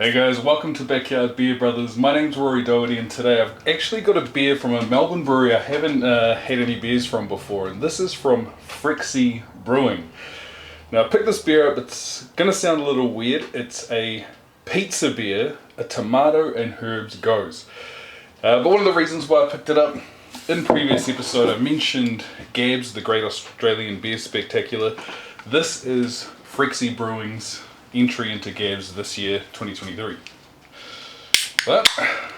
Hey guys, welcome to Backyard Beer Brothers. My name's Rory Doherty and today I've actually got a beer from a Melbourne brewery I haven't had any beers from before, and this is from Frexi Brewing. Now I picked this beer up, it's going to sound a little weird. It's a pizza beer, a tomato and herbs Gose. But one of the reasons why I picked it up, in previous episode I mentioned Gabs, the Great Australian Beer Spectacular. This is Frexi Brewing's entry into Gabs this year, 2023. But I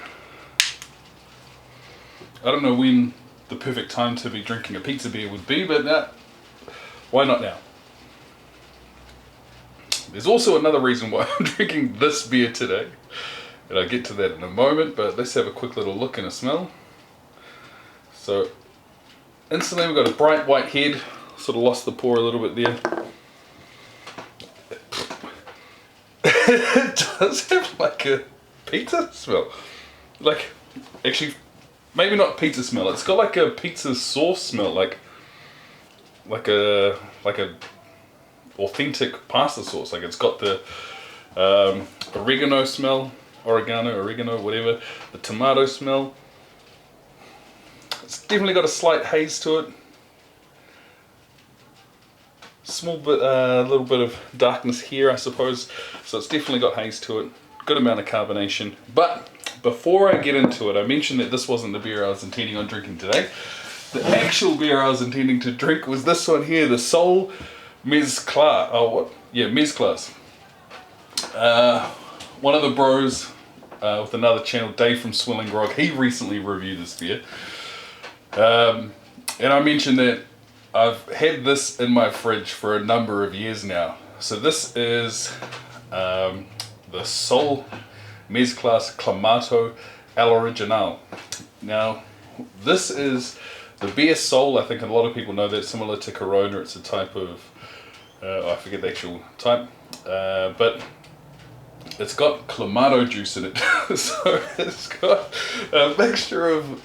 don't know when the perfect time to be drinking a pizza beer would be, but why not now? There's also another reason why I'm drinking this beer today, and I'll get to that in a moment, but let's have a quick little look and a smell. So instantly we've got a bright white head, sort of lost the pour a little bit there. It does have like a pizza smell. Like, actually, maybe not pizza smell. It's got like a pizza sauce smell, like a authentic pasta sauce. Like it's got the oregano smell, oregano, whatever. The tomato smell. It's definitely got a slight haze to it. Small bit, little bit of darkness here, I suppose. So it's definitely got haze to it. Good amount of carbonation. But before I get into it, I mentioned that this wasn't the beer I was intending on drinking today. The actual beer I was intending to drink was this one here, the Soul Mezcla. Oh, what? Yeah, Mezclas. One of the bros with another channel, Dave from Swilling Grog, he recently reviewed this beer. And I mentioned that I've had this in my fridge for a number of years now. So this is the Soul Mezclas Tomatoe Original. Now, this is the beer Soul. I think a lot of people know that, similar to Corona. It's a type of, I forget the actual type, but it's got clamato juice in it. So it's got a mixture of,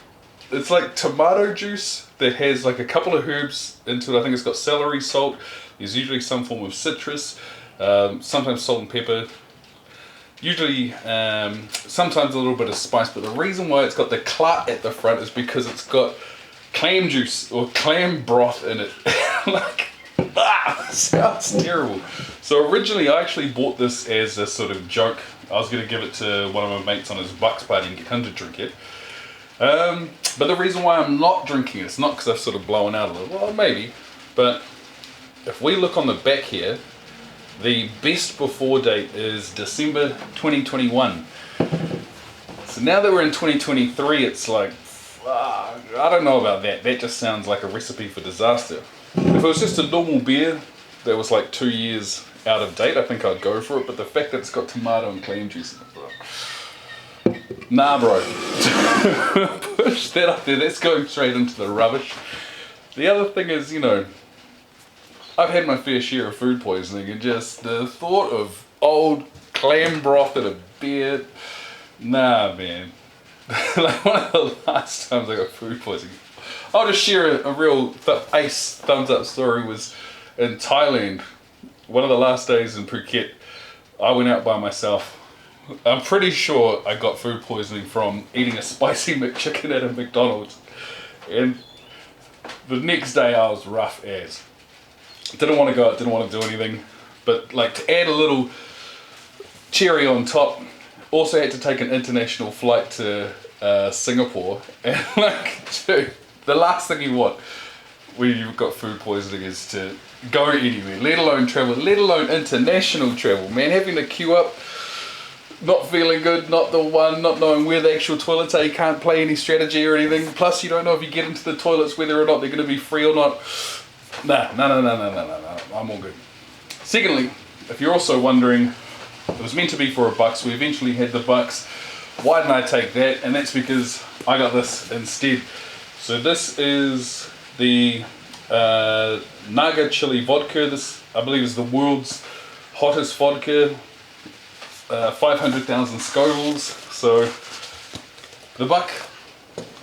it's like tomato juice that has like a couple of herbs into it. I think it's got celery, salt. There's usually some form of citrus, sometimes salt and pepper. Usually, sometimes a little bit of spice. But the reason why it's got the clat at the front is because it's got clam juice or clam broth in it. Like, sounds terrible. So originally I actually bought this as a sort of joke. I was going to give it to one of my mates on his bucks party and get him to drink it. But the reason why I'm not drinking it, it's not because I've sort of blown out a little, well maybe, but if we look on the back here, the best before date is December 2021. So now that we're in 2023, it's like, I don't know about that. That just sounds like a recipe for disaster. If it was just a normal beer that was like 2 years out of date, I think I'd go for it, but the fact that it's got tomato and clam juice in it, bro. Nah, bro. Push that up there. That's going straight into the rubbish. The other thing is, you know, I've had my fair share of food poisoning, and just the thought of old clam broth in a beer, nah, man. Like one of the last times I got food poisoning. I'll just share a real ace thumbs up story. Was in Thailand. One of the last days in Phuket, I went out by myself. I'm pretty sure I got food poisoning from eating a spicy McChicken at a McDonald's, and the next day I was rough as. Didn't want to go out, didn't want to do anything, but like to add a little cherry on top, also had to take an international flight to Singapore, and like, dude, the last thing you want when you've got food poisoning is to go anywhere, let alone travel, let alone international travel, man. Having to queue up, not feeling good, not the one, not knowing where the actual toilets are, you can't play any strategy or anything, plus you don't know if you get into the toilets whether or not they're going to be free or not. No, I'm all good. Secondly, if you're also wondering, it was meant to be for $1, we eventually had the bucks. Why didn't I take that? And that's because I got this instead. So this is the Naga Chili Vodka. This, I believe, is the world's hottest vodka. 500,000 Scovilles. So the buck,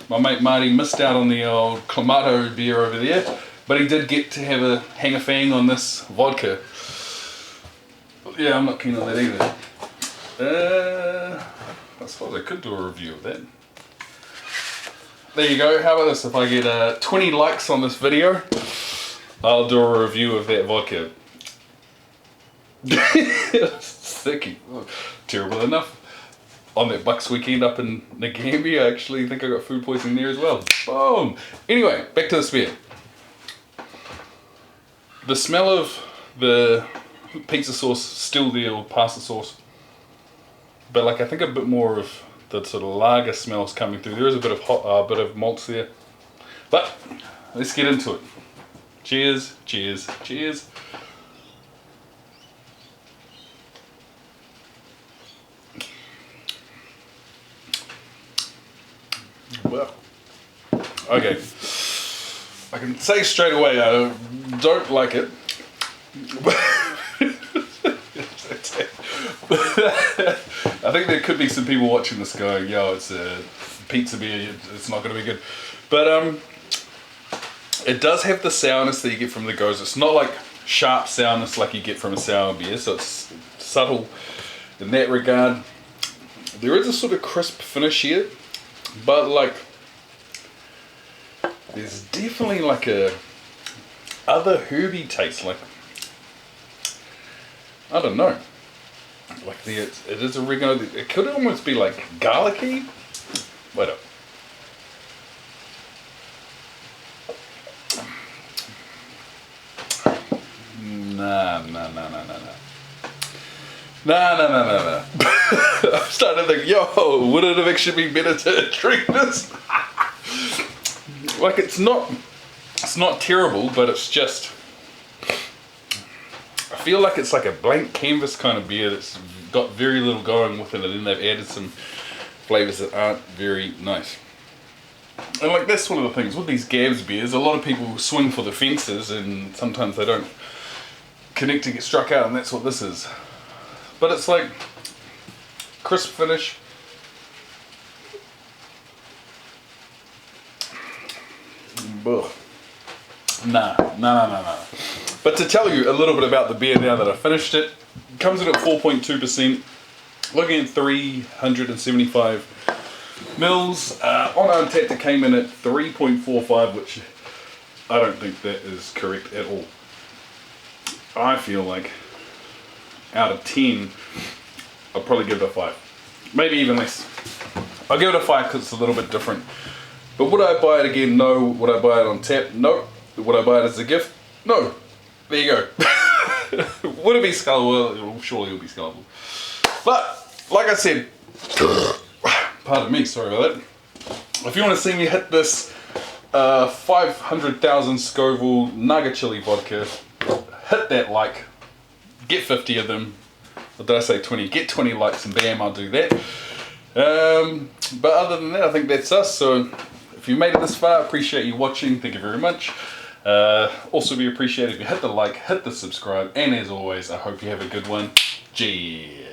my mate Marty, missed out on the old Clamato beer over there, but he did get to have a hang a fang on this vodka. Yeah, I'm not keen on that either. suppose I could do a review of that. There you go. How about this? If I get 20 likes on this video, I'll do a review of that vodka. Sticky. Terrible enough. On that Bucks weekend up in Nagambie, I actually think I got food poisoning there as well. Boom! Anyway, back to the beer. The smell of the pizza sauce still there, or pasta sauce. But like, I think a bit more of the sort of lager smells coming through. There is a bit of bit of malts there. But let's get into it. Cheers, cheers, cheers. Well, okay. I can say straight away I don't like it. I think there could be some people watching this going, yo, it's a pizza beer, it's not going to be good. But it does have the sourness that you get from the Gose. It's not like sharp sourness like you get from a sour beer, so it's subtle in that regard. There is a sort of crisp finish here, but like there's definitely like a other herby taste, like I don't know, like it is oregano. It could almost be like garlicky. Wait up. Nah. I'm starting to think, yo, would it have actually been better to drink this? Like it's not terrible, but it's just, I feel like it's like a blank canvas kind of beer that's got very little going with it, and then they've added some flavors that aren't very nice. And like that's one of the things with these Gabs beers, a lot of people swing for the fences and sometimes they don't connect to get struck out, and that's what this is. But it's like crisp finish. Ugh. Nah. But to tell you a little bit about the beer now that I finished it, it comes in at 4.2%, looking at 375 mils. On Untapped it came in at 3.45, which I don't think that is correct at all. I feel like out of 10, I'll probably give it a 5. Maybe even less. I'll give it a 5 because it's a little bit different. But would I buy it again? No. Would I buy it on tap? No. Would I buy it as a gift? No. There you go. Would it be scullable? Well, surely it'll be scullable. But, like I said, pardon me, sorry about that. If you want to see me hit this 500,000 Scoville Nugget Chili vodka, hit that like, get 50 of them. Or did I say 20? Get 20 likes and bam, I'll do that. But other than that, I think that's us. So if you made it this far, I appreciate you watching. Thank you very much. Also be appreciated if you hit the like, hit the subscribe, and as always, I hope you have a good one. Cheers.